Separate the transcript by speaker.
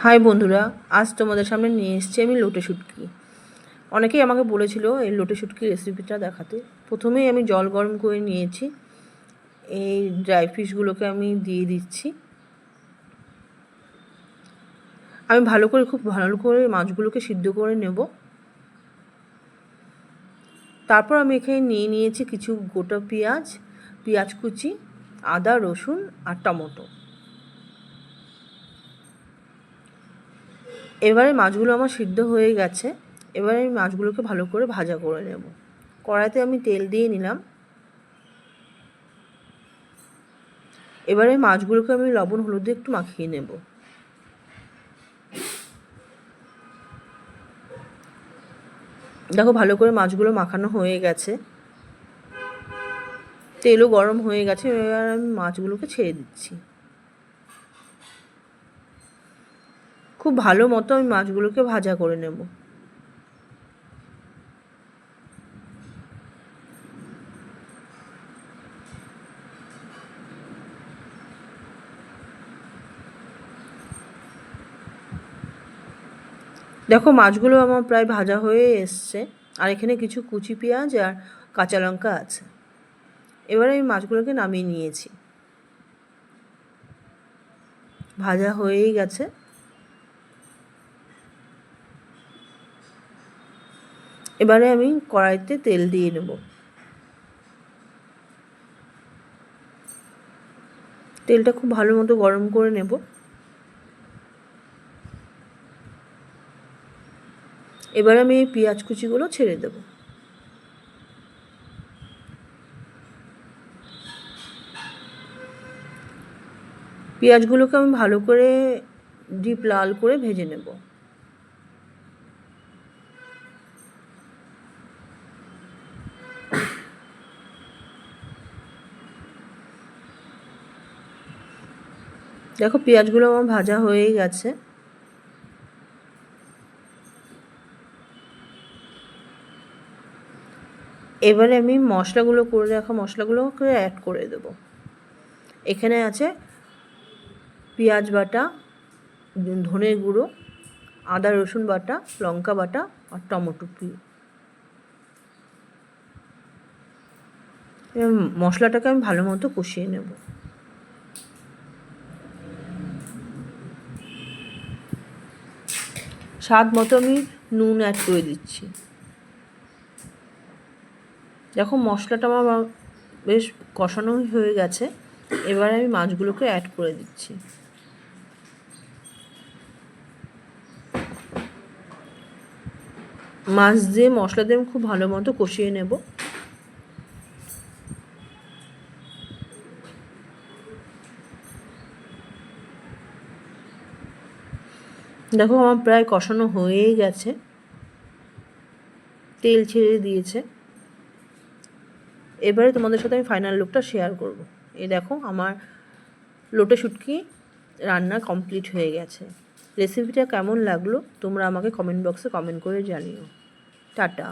Speaker 1: High বন্ধুরা, আজ তোমাদের সামনে নিয়ে এসেছি আমি লোটে শুটকি। অনেকেই আমাকে বলেছিল এই লোটে শুটকির রেসিপিটা দেখাতে। প্রথমেই আমি জল গরম করে নিয়েছি, এই ড্রাই ফিশগুলোকে আমি দিয়ে দিচ্ছি। আমি খুব ভালো করে মাছগুলোকে সিদ্ধ করে নেব। তারপর আমি এখানে নিয়েছি কিছু গোটা পেঁয়াজ কুচি, আদা, রসুন আর টমেটো। এবারে মাছগুলো আমার সিদ্ধ হয়ে গেছে। এবারে আমি মাছগুলোকে ভালো করে ভাজা করে নেব। কড়াইতে আমি তেল দিয়ে নিলাম। এবারে মাছগুলোকে আমি লবণ হলুদ দিয়ে একটু মাখিয়ে নেব। দেখো ভালো করে মাছগুলো মাখানো হয়ে গেছে, তেলও গরম হয়ে গেছে। এবার আমি মাছগুলোকে ছেড়ে দিচ্ছি। খুব ভালো মতো আমি মাছগুলোকে ভাজা করে নেব। দেখো মাছগুলো আমার প্রায় ভাজা হয়ে এসছে, আর এখানে কিছু কুচি পেঁয়াজ আর কাঁচা লঙ্কা আছে। এবারে আমি মাছগুলোকে নামিয়ে নিয়েছি, ভাজা হয়েই গেছে। এবারে আমি কড়াইতে তেল দিয়ে নেব। তেলটা খুব ভালো মতো গরম করে নেব। এবারে আমি এই পেঁয়াজ কুচিগুলো ছেড়ে দেব। পেঁয়াজগুলোকে আমি ভালো করে ডিপ লাল করে ভেজে নেব। দেখো পেঁয়াজগুলো আমার ভাজা হয়েই গেছে। এবারে আমি মশলাগুলোকে অ্যাড করে দেব। এখানে আছে পেঁয়াজ বাটা, ধনে গুঁড়ো, আদা রসুন বাটা, লঙ্কা বাটা আর টমেটো মশলাটাকে আমি ভালো মতো কষিয়ে নেব। স্বাদ মতো আমি নুন অ্যাড করে দিচ্ছি। দেখো মশলাটা আমার বেশ কষানো হয়ে গেছে। এবার আমি মাছগুলোকে অ্যাড করে দিচ্ছি। মাছ দিয়ে মশলা দিয়ে আমি খুব ভালো মতো কষিয়ে নেব। দেখো আমার প্রায় কষানো হয়েই গেছে, তেল ছেড়ে দিয়েছে। এবারে তোমাদের সাথে আমি ফাইনাল লুকটা শেয়ার করব। এই দেখো আমার লোটে শুটকি রান্না কমপ্লিট হয়ে গেছে। রেসিপিটা কেমন লাগলো তোমরা আমাকে কমেন্ট বক্সে কমেন্ট করে জানিও। টাটা।